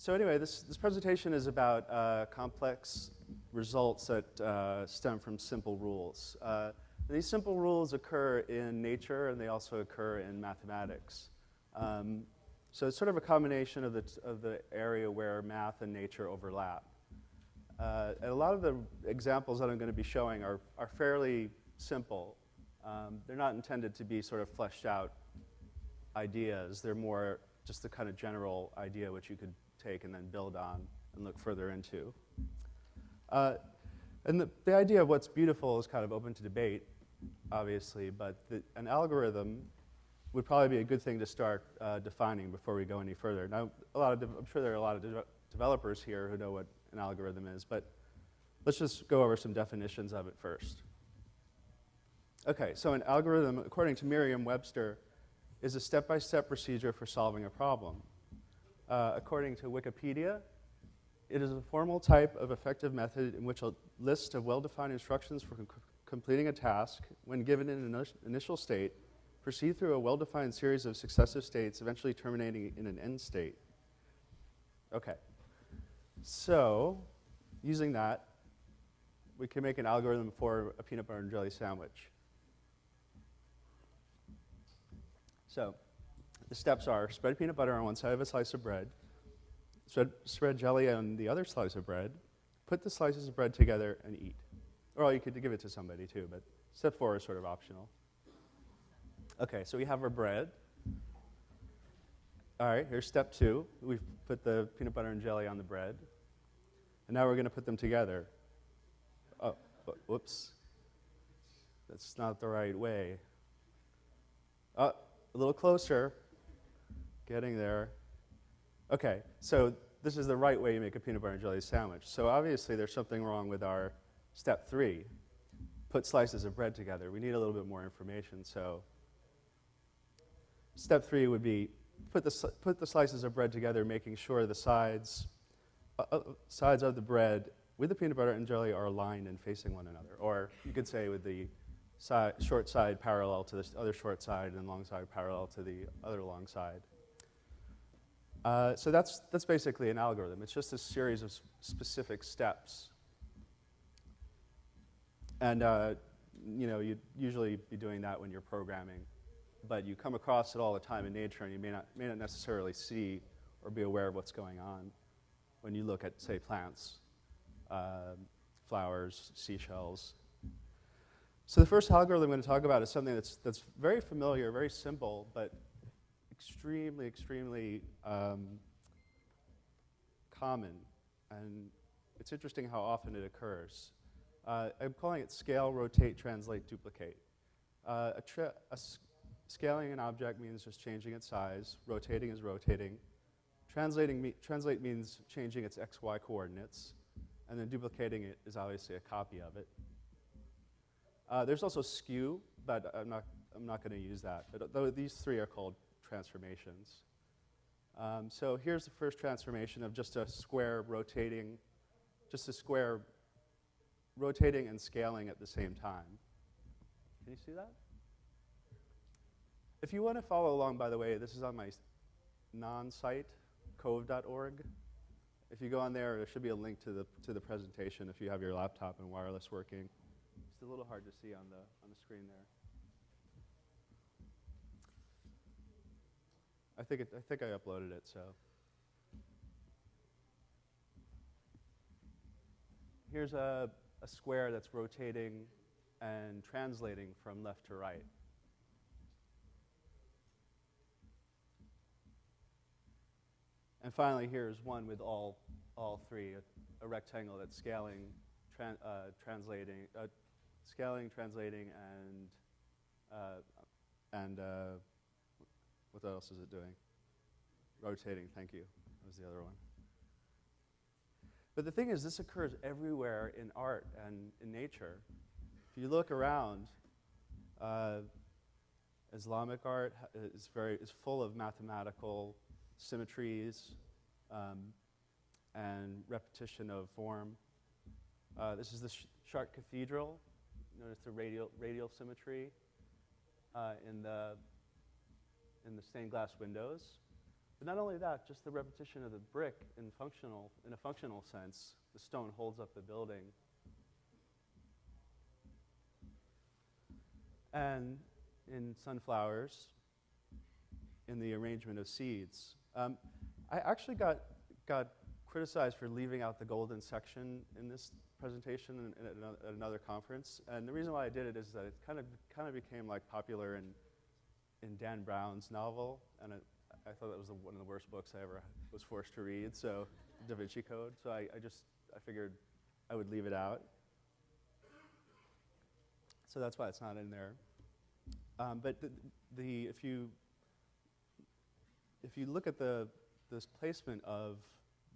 So anyway, this presentation is about complex results that stem from simple rules. These simple rules occur in nature, and they also occur in mathematics. So it's sort of a combination of the area where math and nature overlap. And a lot of the examples that I'm going to be showing are fairly simple. They're not intended to be sort of fleshed out ideas. They're more just the kind of general idea which you could take and then build on and look further into. And the idea of what's beautiful is kind of open to debate, obviously, but an algorithm would probably be a good thing to start defining before we go any further. Now, I'm sure there are a lot of developers here who know what an algorithm is, but let's just go over some definitions of it first. Okay, so an algorithm, according to Merriam-Webster, is a step-by-step procedure for solving a problem. According to Wikipedia, it is a formal type of effective method in which a list of well-defined instructions for completing a task, when given in an initial state, proceed through a well-defined series of successive states, eventually terminating in an end state. Okay, so using that, we can make an algorithm for a peanut butter and jelly sandwich. So the steps are spread peanut butter on one side of a slice of bread, spread jelly on the other slice of bread, put the slices of bread together and eat. Or you could give it to somebody too, but step 4 is sort of optional. Okay, so we have our bread. All right, here's step 2. We've put the peanut butter and jelly on the bread. And now we're going to put them together. Oh, whoops. That's not the right way. Oh, a little closer. Getting there. Okay, so this is the right way you make a peanut butter and jelly sandwich. So obviously there's something wrong with our step 3. Put slices of bread together. We need a little bit more information. So step 3 would be put the slices of bread together, making sure the sides of the bread with the peanut butter and jelly are aligned and facing one another. Or you could say with the short side parallel to this other short side and long side parallel to the other long side. So that's basically an algorithm. It's just a series of specific steps. And you'd usually be doing that when you're programming, but you come across it all the time in nature, and you may not necessarily see or be aware of what's going on when you look at, say, plants, flowers, seashells. So the first algorithm I'm going to talk about is something that's very familiar, very simple, but extremely, extremely common. And it's interesting how often it occurs. I'm calling it scale, rotate, translate, duplicate. Scaling an object means just changing its size. Rotating is rotating. Translate means changing its x, y coordinates. And then duplicating it is obviously a copy of it. There's also skew, but I'm not going to use that. But these 3 are called transformations. So here's the first transformation of just a square rotating and scaling at the same time. Can you see that? If you want to follow along, by the way, this is on my non-site, cove.org. If you go on there should be a link to the presentation if you have your laptop and wireless working. It's a little hard to see on the screen there. I think I uploaded it, so. Here's a square that's rotating and translating from left to right. And finally, here's one with all 3, a rectangle that's scaling, translating, and what else is it doing? Rotating, thank you. That was the other one. But the thing is, this occurs everywhere in art and in nature. If you look around, Islamic art is full of mathematical symmetries and repetition of form. This is the Chartres Cathedral. Notice the radial symmetry in the stained glass windows. But not only that, just the repetition of the brick in a functional sense. The stone holds up the building. And in sunflowers, in the arrangement of seeds. I actually got criticized for leaving out the golden section in this presentation at another conference. And the reason why I did it is that it kind of became like popular in Dan Brown's novel, and I thought that was one of the worst books I ever was forced to read, so Da Vinci Code. So I figured I would leave it out. So that's why it's not in there. But if you look at this placement of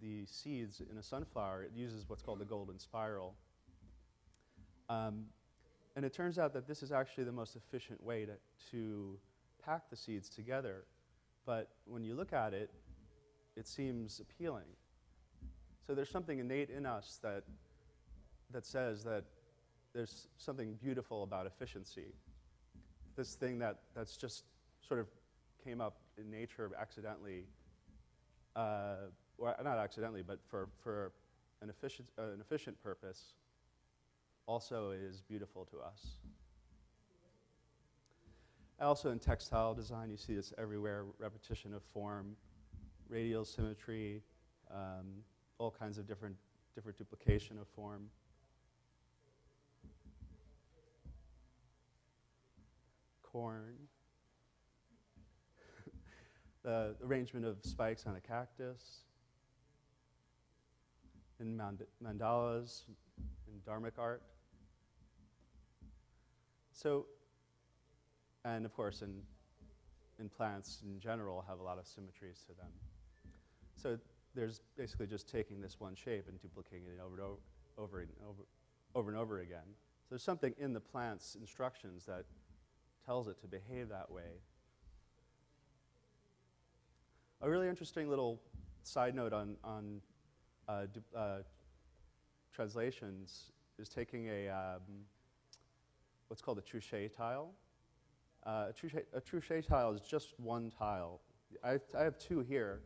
the seeds in a sunflower, it uses what's called the golden spiral. And it turns out that this is actually the most efficient way to pack the seeds together. But when you look at it, it seems appealing. So there's something innate in us that says that there's something beautiful about efficiency. This thing that's just sort of came up in nature accidentally, or not accidentally, but for an efficient purpose, also is beautiful to us. Also in textile design, you see this everywhere: repetition of form, radial symmetry, all kinds of different duplication of form. Corn. The arrangement of spikes on a cactus. In mandalas, in dharmic art. So, and of course in plants in general have a lot of symmetries to them. So there's basically just taking this one shape and duplicating it over and over again. So there's something in the plant's instructions that tells it to behave that way. A really interesting little side note on translations is taking what's called a truchet tile. A truchet tile is just one tile. I have two here.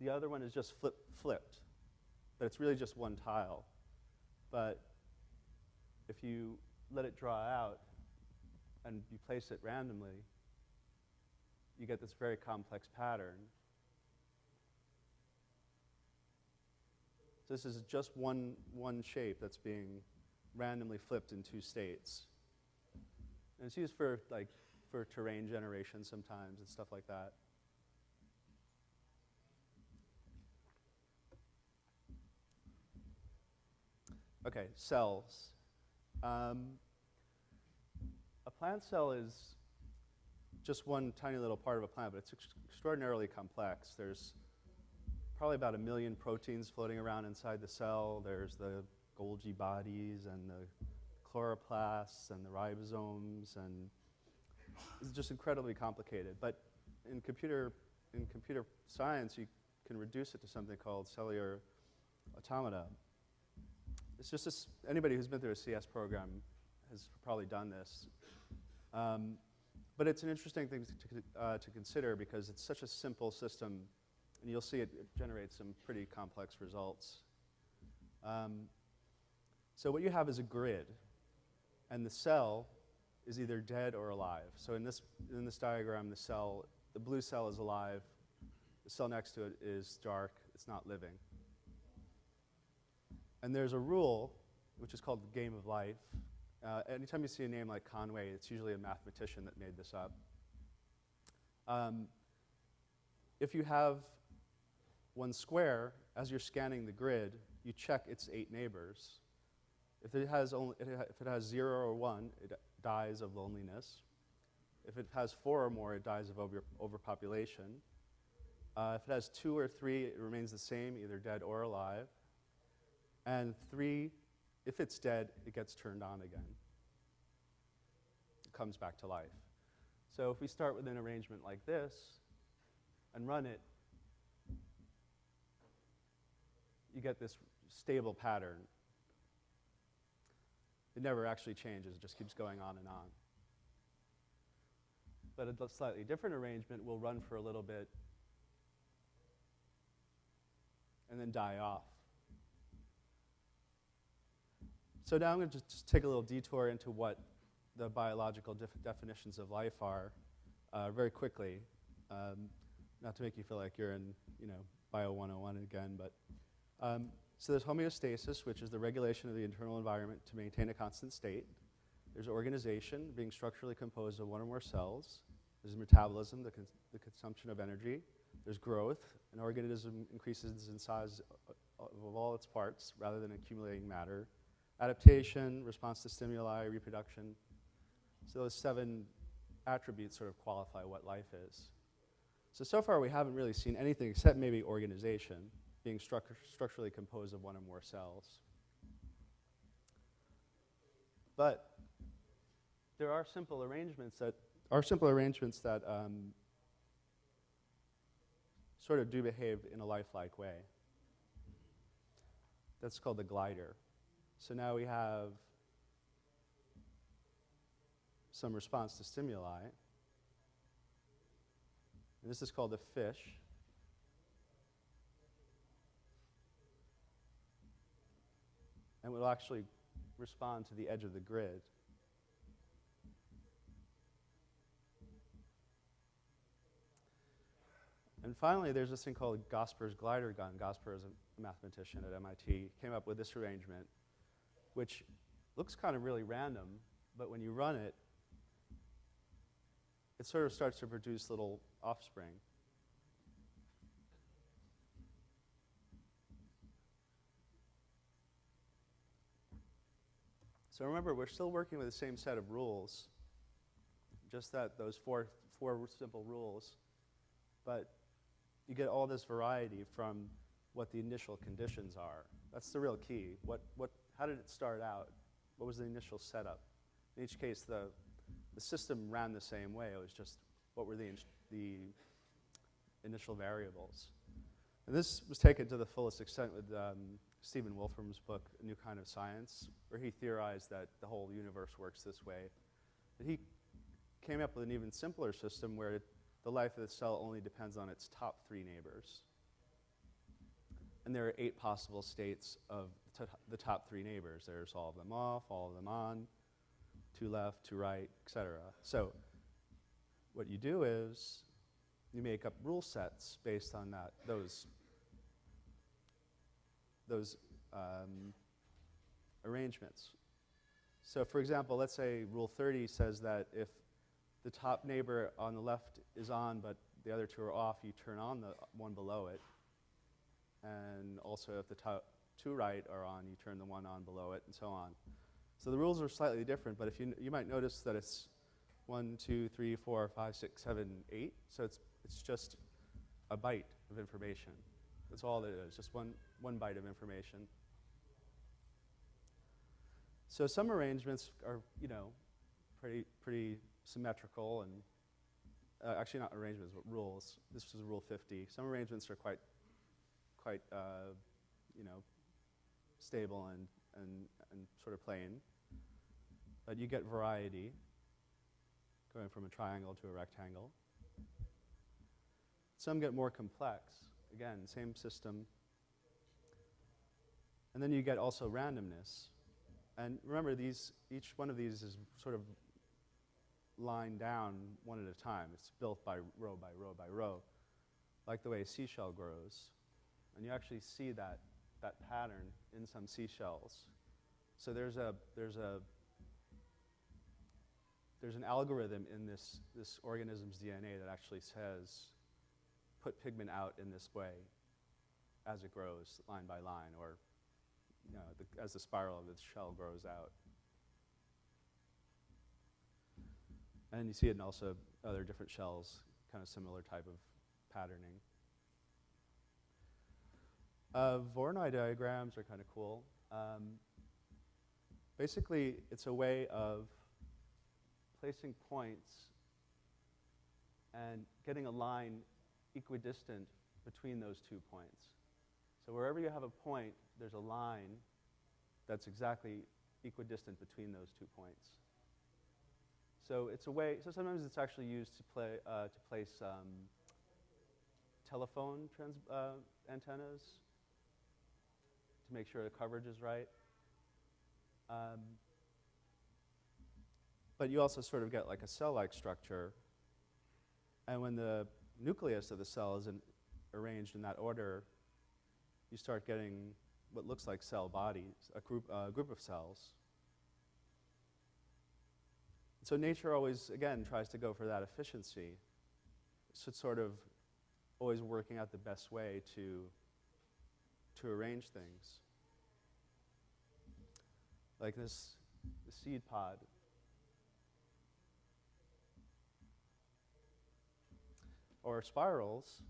The other one is just flipped, but it's really just one tile. But if you let it draw out and you place it randomly, you get this very complex pattern. So this is just one shape that's being randomly flipped in two states. And it's used for terrain generation sometimes and stuff like that. Okay, cells. A plant cell is just one tiny little part of a plant, but it's extraordinarily complex. There's probably about 1 million proteins floating around inside the cell. There's the Golgi bodies and the chloroplasts and the ribosomes, and it's just incredibly complicated. But in computer science, you can reduce it to something called cellular automata. It's just this, anybody who's been through a CS program has probably done this. But it's an interesting thing to consider because it's such a simple system, and you'll see it generates some pretty complex results. So what you have is a grid, and the cell is either dead or alive. So in this diagram, the blue cell is alive. The cell next to it is dark. It's not living. And there's a rule, which is called the game of life. Anytime you see a name like Conway, it's usually a mathematician that made this up. If you have one square, as you're scanning the grid, you check its 8 neighbors. If it has 0 or 1, it dies of loneliness. If it has 4 or more, it dies of overpopulation. If it has 2 or 3, it remains the same, either dead or alive. And 3, if it's dead, it gets turned on again. It comes back to life. So if we start with an arrangement like this and run it, you get this stable pattern. It never actually changes, it just keeps going on and on. but a slightly different arrangement will run for a little bit and then die off. So now I'm going to just take a little detour into what the biological definitions of life are very quickly. Not to make you feel like you're in, Bio 101 again, but so there's homeostasis, which is the regulation of the internal environment to maintain a constant state. There's organization, being structurally composed of one or more cells. There's metabolism, the consumption of energy. There's growth. An organism increases in size of all its parts rather than accumulating matter. Adaptation, response to stimuli, reproduction. So those 7 attributes sort of qualify what life is. So far we haven't really seen anything except maybe organization, being structurally composed of one or more cells. But there are simple arrangements that sort of do behave in a lifelike way. That's called the glider. So now we have some response to stimuli. And this is called a fish. And will actually respond to the edge of the grid. And finally, there's this thing called Gosper's glider gun. Gosper is a mathematician at MIT. Came up with this arrangement, which looks kind of really random, but when you run it, it sort of starts to produce little offspring. So remember, we're still working with the same set of rules, just that those four simple rules, but you get all this variety from what the initial conditions are. That's the real key. How did it start out? What was the initial setup? In each case, the system ran the same way. It was just what were the initial variables. And this was taken to the fullest extent with Stephen Wolfram's book, A New Kind of Science, where he theorized that the whole universe works this way. But he came up with an even simpler system where the life of the cell only depends on its top 3 neighbors. And there are 8 possible states of the top 3 neighbors. There's all of them off, all of them on, 2 left, 2 right, etc. So what you do is you make up rule sets based on those arrangements. So for example, let's say Rule 30 says that if the top neighbor on the left is on, but the other 2 are off, you turn on the one below it. And also if the top 2 right are on, you turn the one on below it, and so on. So the rules are slightly different, but if you might notice that it's 1, 2, 3, 4, 5, 6, 7, 8. So it's just a byte of information. That's all it is, just one byte of information. So some arrangements are, pretty symmetrical, and actually not arrangements, but rules. This is Rule 50. Some arrangements are quite stable and sort of plain. But you get variety, going from a triangle to a rectangle. Some get more complex. Again, same system. And then you get also randomness. And remember, each one of these is sort of lined down one at a time. It's built by row by row by row, like the way a seashell grows. And you actually see that pattern in some seashells. So there's an algorithm in this organism's DNA that actually says, put pigment out in this way as it grows, line by line, or as the spiral of the shell grows out. And you see it in also other different shells, kind of similar type of patterning. Voronoi diagrams are kind of cool. Basically, it's a way of placing points and getting a line equidistant between those 2 points. So wherever you have a point, there's a line that's exactly equidistant between those 2 points. So it's a way. So sometimes it's actually used to place telephone antennas to make sure the coverage is right. But you also sort of get like a cell-like structure. And when the nucleus of the cell is arranged in that order, you start getting what looks like cell bodies, a group of cells. So nature always, again, tries to go for that efficiency. So it's sort of always working out the best way to arrange things. Like the seed pod. Or spirals,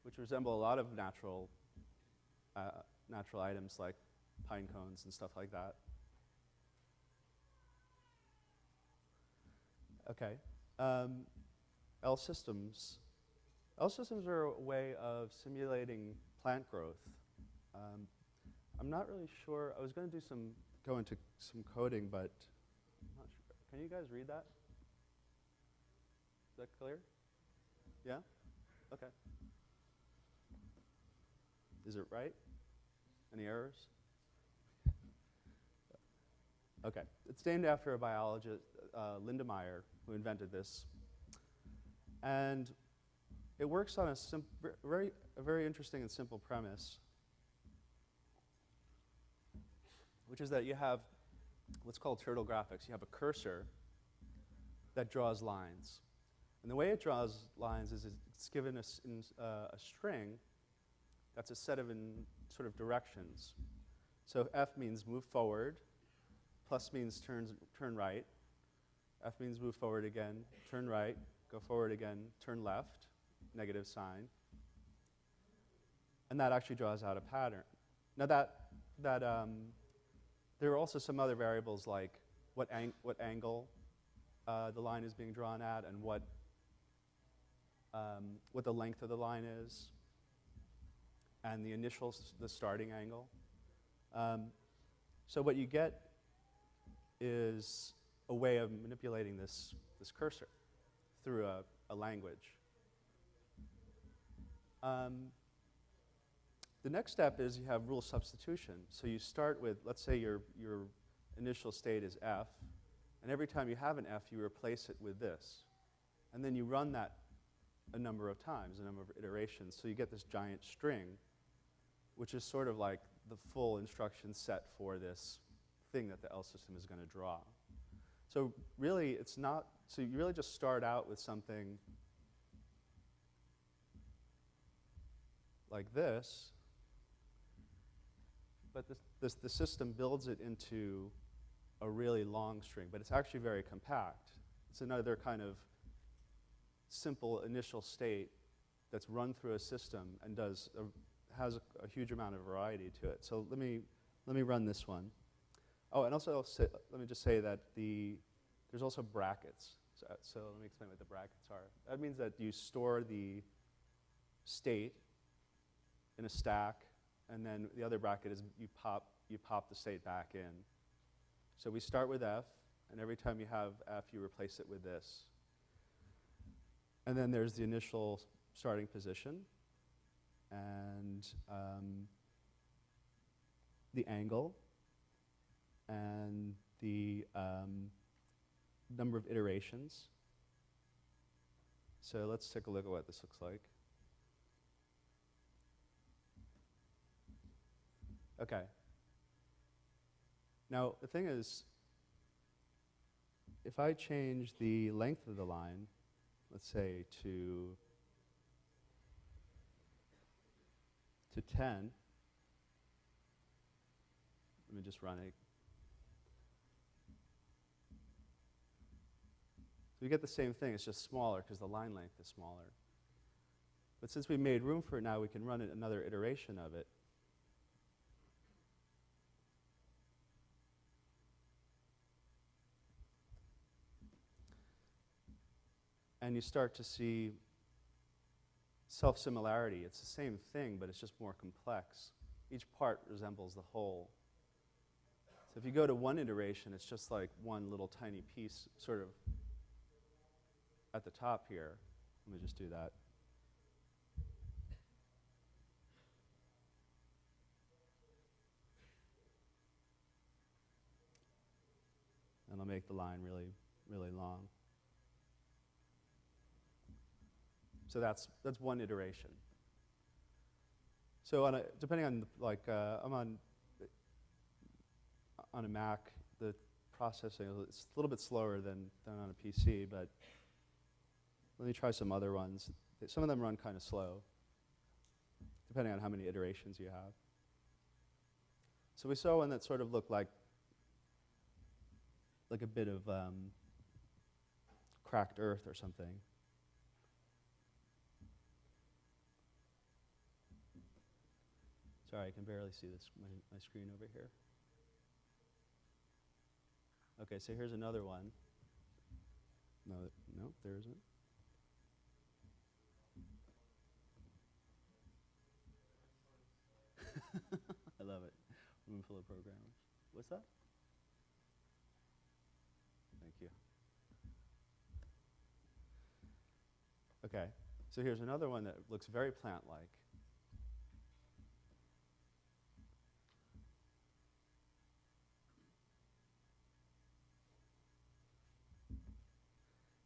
which resemble a lot of natural items like pine cones and stuff like that. Okay. L systems. L systems are a way of simulating plant growth. I'm not really sure. I was going to go into some coding, but I'm not sure. Can you guys read that? Is that clear? Yeah? Okay. Is it right? Any errors? Okay. It's named after a biologist, Linda Meyer, who invented this. And it works on a very interesting and simple premise, which is that you have what's called turtle graphics. You have a cursor that draws lines. And the way it draws lines is it's given a string that's a set of sort of directions. So F means move forward, plus means turn right, F means move forward again, turn right, go forward again, turn left, negative sign. And that actually draws out a pattern. Now there are also some other variables like what angle the line is being drawn at and what the length of the line is, and the starting angle. So what you get is a way of manipulating this cursor through a language. The next step is you have rule substitution. So you start with, let's say your initial state is F, and every time you have an F, you replace it with this. And then you run that a number of times, a number of iterations. So you get this giant string, which is sort of like the full instruction set for this thing that the L system is going to draw. So really, it's not, so you really just start out with something like this, but the system builds it into a really long string, but it's actually very compact. It's another kind of simple initial state that's run through a system and has a huge amount of variety to it. So let me run this one. Oh, and also let me just say that there's also brackets. So let me explain what the brackets are. That means that you store the state in a stack, and then the other bracket is you pop the state back in. So we start with F, and every time you have F, you replace it with this. And then there's the initial starting position, and the angle, and the number of iterations. So let's take a look at what this looks like. Okay. Now, the thing is, if I change the length of the line, let's say to 10, let me just run it. So we get the same thing, it's just smaller because the line length is smaller. But since we made room for it now, we can run it another iteration of it. And you start to see self-similarity. It's the same thing, but it's just more complex. Each part resembles the whole. if you go to one iteration, it's just like one little tiny piece sort of at the top here. Let me just do that. And I'll make the line really, really long. So that's one iteration. So depending on, I'm on a Mac, the processing, it's a little bit slower than on a PC, but let me try some other ones. Some of them run kind of slow, depending on how many iterations you have. So we saw one that sort of looked like a bit of cracked earth or something. Sorry, I can barely see this, my screen over here. Okay, so here's another one. No, there isn't. I love it. Room full of programmers. What's that? Thank you. Okay, so here's another one that looks very plant-like.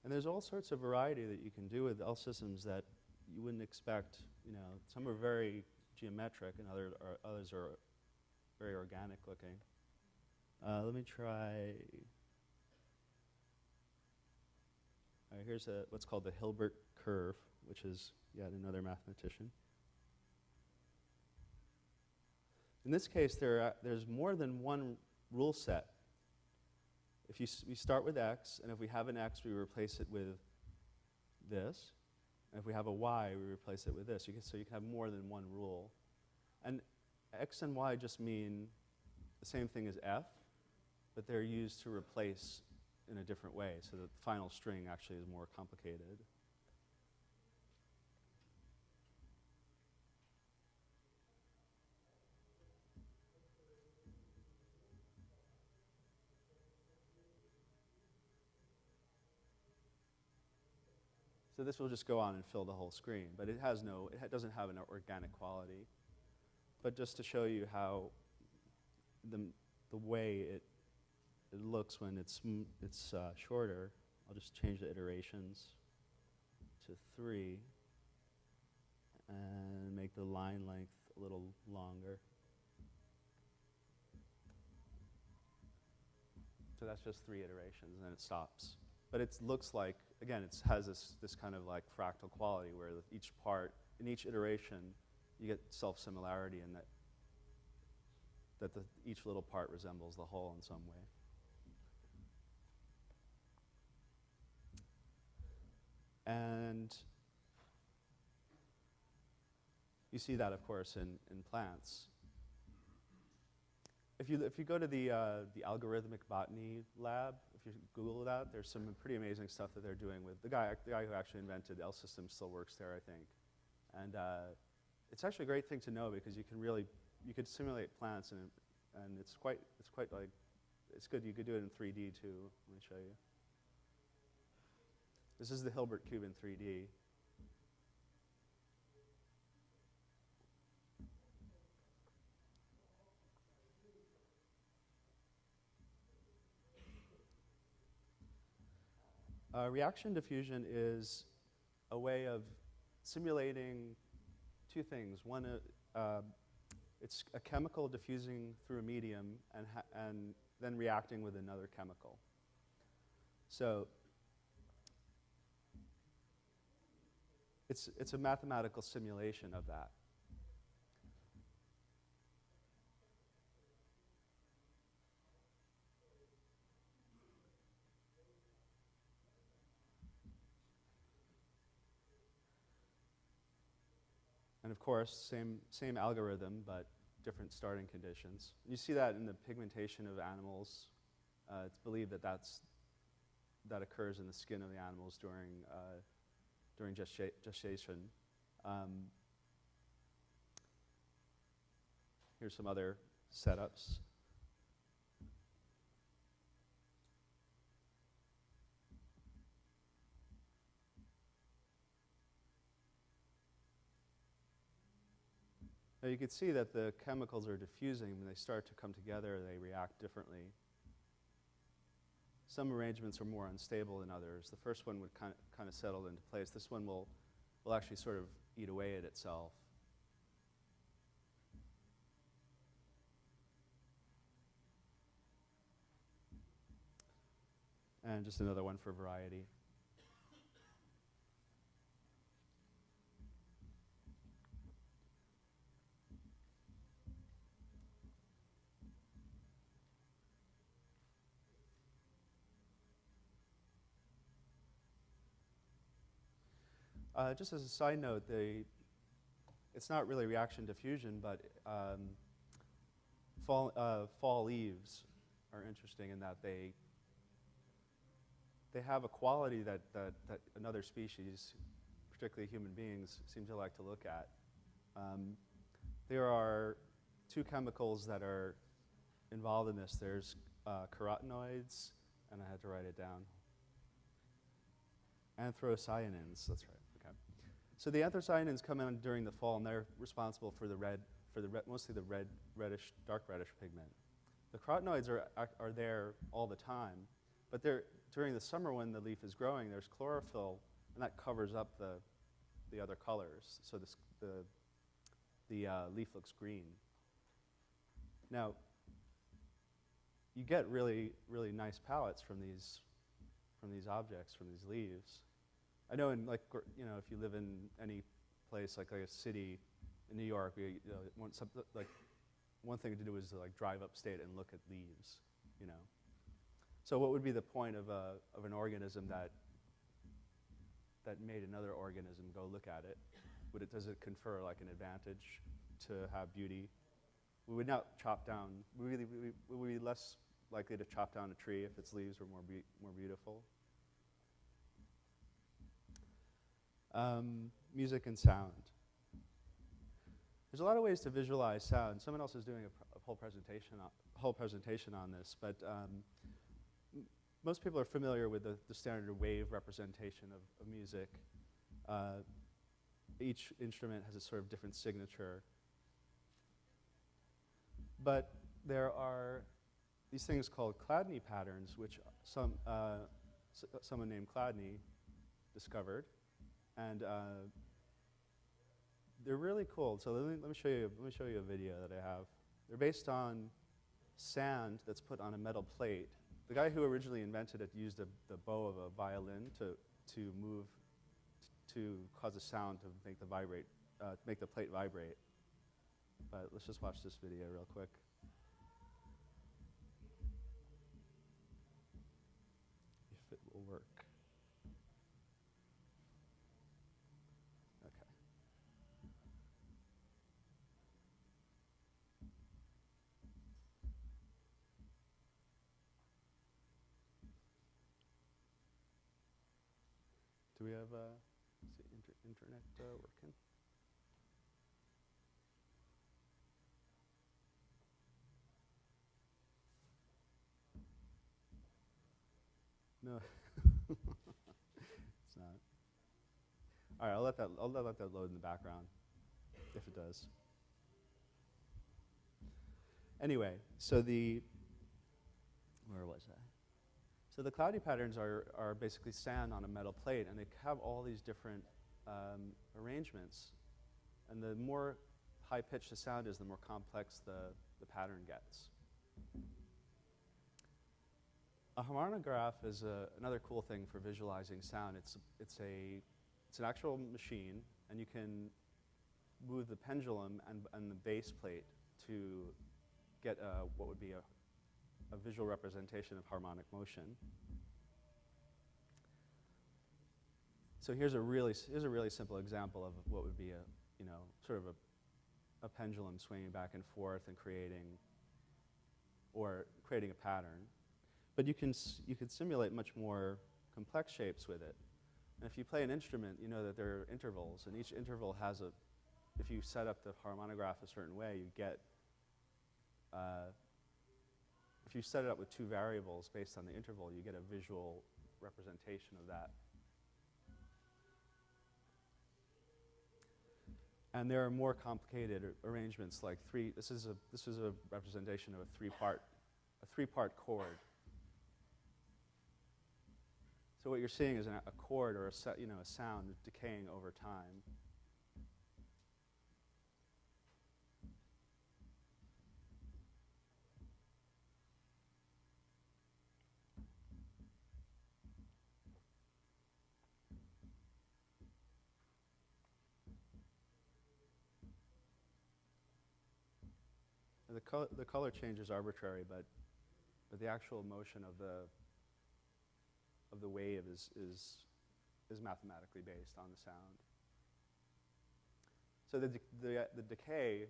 And there's all sorts of variety that you can do with L systems that you wouldn't expect. You know, some are very geometric, and others are very organic looking. Let me try. All right, here's what's called the Hilbert curve, which is yet another mathematician. In this case, there's more than one rule set. If we start with x, and if we have an x, we replace it with this. And if we have a y, we replace it with this. So you can have more than one rule. And x and y just mean the same thing as f, but they're used to replace in a different way, so that the final string actually is more complicated. So this will just go on and fill the whole screen, but it doesn't have an organic quality. But just to show you how the way it looks when it's shorter, I'll just change the iterations to 3 and make the line length a little longer. So that's just 3 iterations, and then it stops. But it looks like, again, it has this kind of like fractal quality where each part, in each iteration, you get self-similarity in that each little part resembles the whole in some way. And you see that, of course, in plants. If you go to the algorithmic botany lab, if you Google that, there's some pretty amazing stuff that they're doing with the guy who actually invented L systems still works there, I think. And it's actually a great thing to know because you could simulate plants and it's quite like, it's good. You could do it in 3D too. Let me show you. This is the Hilbert cube in 3D. Reaction diffusion is a way of simulating 2 things. One, it's a chemical diffusing through a medium and then reacting with another chemical. So it's a mathematical simulation of that. And of course, same algorithm, but different starting conditions. You see that in the pigmentation of animals. It's believed that occurs in the skin of the animals during gestation. Here's some other setups. Now you can see that the chemicals are diffusing. When they start to come together, they react differently. Some arrangements are more unstable than others. The first one would kind of settle into place. This one will actually sort of eat away at itself. And just another one for variety. Just as a side note, it's not really reaction diffusion, but fall leaves are interesting in that they have a quality that another species, particularly human beings, seem to like to look at. There are two chemicals that are involved in this. There's carotenoids, and I had to write it down. Anthocyanins, that's right. Okay. So the anthocyanins come in during the fall, and they're responsible for mostly the dark reddish pigment. The carotenoids are there all the time, but during the summer when the leaf is growing, there's chlorophyll, and that covers up the other colors, so the leaf looks green. Now, you get really, really nice palettes from these objects, from these leaves. I know if you live in any place like a city in New York, one thing to do is to drive upstate and look at leaves, So what would be the point of an organism that made another organism go look at it? Does it confer an advantage to have beauty? We would not chop down. We would be less likely to chop down a tree if its leaves were more beautiful. Music and sound. There's a lot of ways to visualize sound. Someone else is doing a whole presentation on this, but most people are familiar with the standard wave representation of music. Each instrument has a sort of different signature. But there are these things called Chladni patterns, which someone named Chladni discovered, and they're really cool. So let me show you a video that I have. They're based on sand that's put on a metal plate. The guy who originally invented it used the bow of a violin to cause a sound to make the plate vibrate. But let's just watch this video real quick. If it will work. Okay. Do we have is the internet working? No, it's not. All right, I'll let that load in the background, if it does. Anyway, so where was I? So the Chladni patterns are basically sand on a metal plate, and they have all these different arrangements. And the more high-pitched the sound is, the more complex the pattern gets. A harmonograph is another cool thing for visualizing sound. It's an actual machine, and you can move the pendulum and the base plate to get what would be a visual representation of harmonic motion. So here's a really simple example of what would be a pendulum swinging back and forth and creating a pattern. But you can simulate much more complex shapes with it. And if you play an instrument, you know that there are intervals, and each interval has if you set up the harmonograph a certain way, you get, if you set it up with two variables based on the interval, you get a visual representation of that. And there are more complicated arrangements, like this is a representation of a three-part chord. So what you're seeing is a chord or a sound decaying over time. The color change is arbitrary, but the actual motion of the wave is mathematically based on the sound. So the decay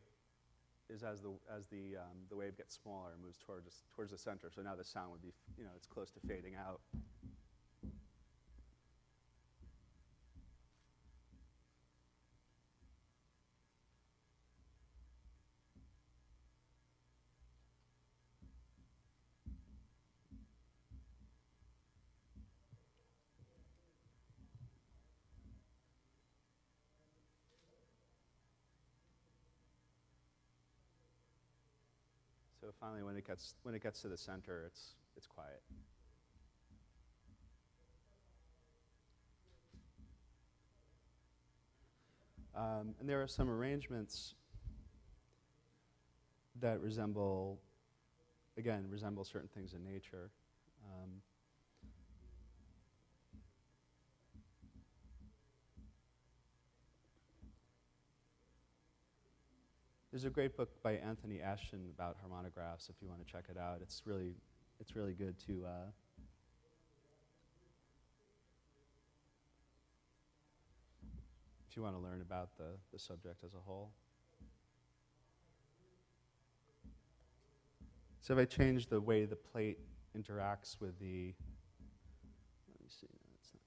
is as the wave gets smaller and moves towards the center. So now the sound would be, it's close to fading out. So finally, when it gets to the center, it's quiet. And there are some arrangements that resemble certain things in nature. There's a great book by Anthony Ashton about harmonographs. If you want to check it out, it's really good to. If you want to learn about the subject as a whole. So if I change the way the plate interacts with the, let me see, no, it's not.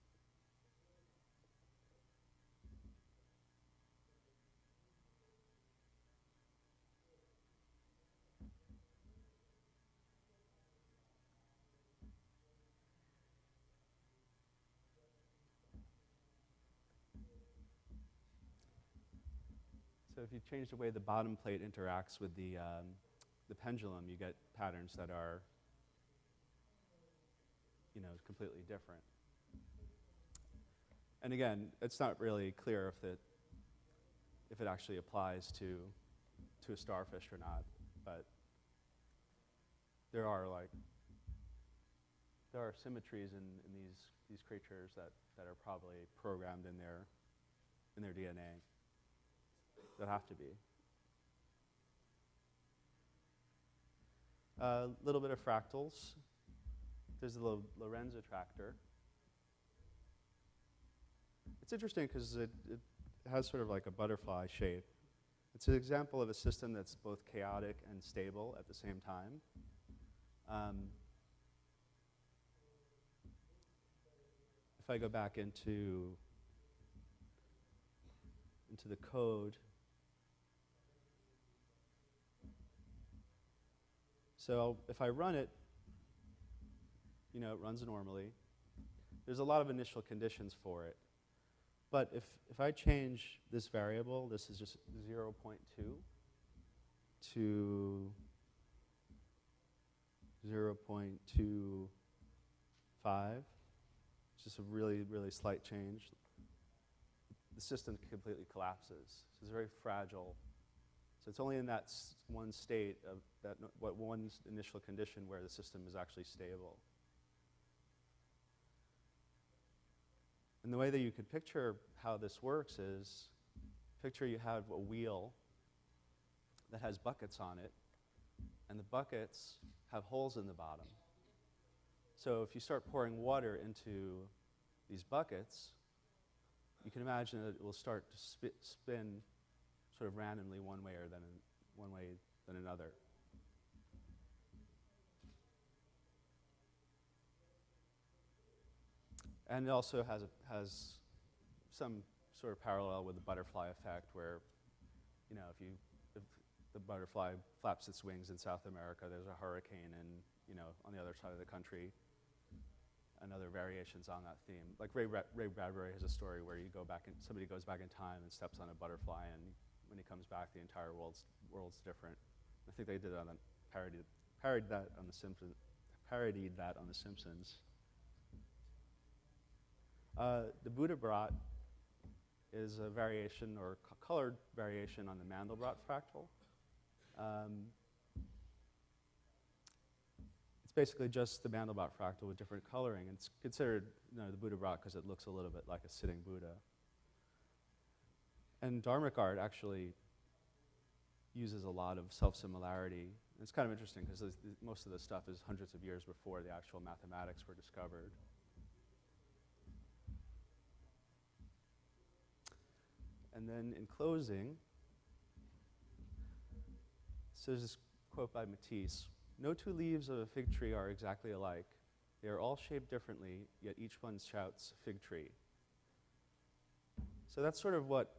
So if you change the way the bottom plate interacts with the pendulum, you get patterns that are, completely different. And again, it's not really clear if it actually applies to a starfish or not, but there are symmetries in these creatures that are probably programmed in their DNA. That have to be. A little bit of fractals. There's the Lorentz attractor. It's interesting because it has sort of like a butterfly shape. It's an example of a system that's both chaotic and stable at the same time. If I go back into the code, so if I run it, it runs normally. There's a lot of initial conditions for it. But if I change this variable, this is just 0.2 to 0.25, just a really, really slight change, the system completely collapses. So it's very fragile. So it's only in that one state of one initial condition where the system is actually stable. And the way that you could picture how this works is, picture you have a wheel that has buckets on it, and the buckets have holes in the bottom. So if you start pouring water into these buckets, you can imagine that it will start to spin sort of randomly one way than another. And it also has some sort of parallel with the butterfly effect, where, if the butterfly flaps its wings in South America, there's a hurricane, and on the other side of the country, and other variations on that theme. Like Ray Bradbury has a story where somebody goes back in time and steps on a butterfly, and when he comes back, the entire world's different. I think they did that on parodied that on The Simpsons. The Buddha Brat is a variation or colored variation on the Mandelbrot fractal. It's basically just the Mandelbrot fractal with different coloring. It's considered the Buddha Brat because it looks a little bit like a sitting Buddha. And Dharmic art actually uses a lot of self-similarity. It's kind of interesting because most of this stuff is hundreds of years before the actual mathematics were discovered. And then in closing, so there's this quote by Matisse: "No two leaves of a fig tree are exactly alike. They are all shaped differently, yet each one shouts fig tree." So that's sort of what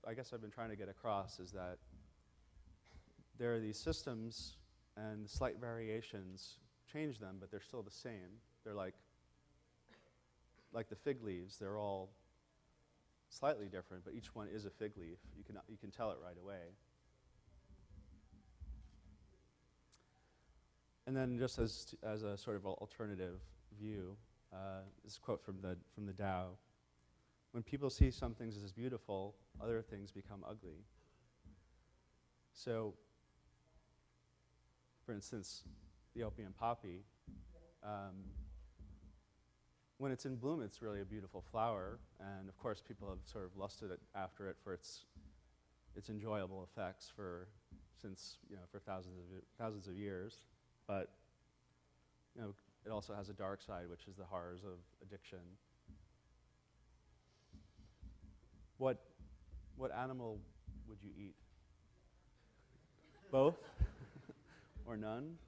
I guess I've been trying to get across, is that there are these systems and the slight variations change them, but they're still the same. They're like the fig leaves. They're all slightly different, but each one is a fig leaf. You can tell it right away. And then just as a sort of alternative view, this quote from the Tao: "When people see some things as beautiful, other things become ugly." So, for instance, the opium poppy, when it's in bloom, it's really a beautiful flower, and of course people have sort of lusted after it for its enjoyable effects for thousands of years. But it also has a dark side, which is the horrors of addiction. What animal would you eat? Both, or none?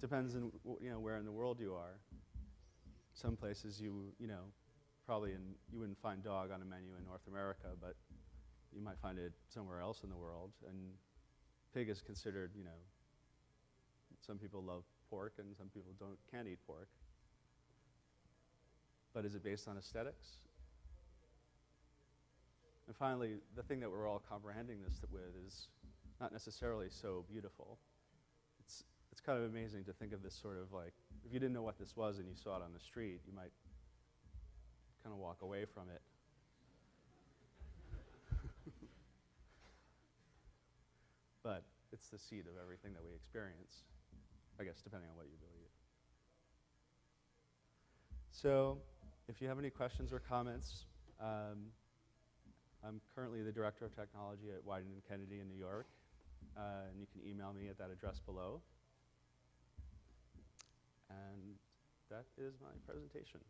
Depends on where in the world you are. Some places you wouldn't find dog on a menu in North America, but you might find it somewhere else in the world. And pig is considered, some people love pork and some people can't eat pork. But is it based on aesthetics? And finally, the thing that we're all comprehending this with is not necessarily so beautiful. It's kind of amazing to think of this sort of like, if you didn't know what this was and you saw it on the street, you might kind of walk away from it. But it's the seed of everything that we experience, I guess, depending on what you believe. So if you have any questions or comments, I'm currently the Director of Technology at Wieden & Kennedy in New York, and you can email me at that address below. And that is my presentation.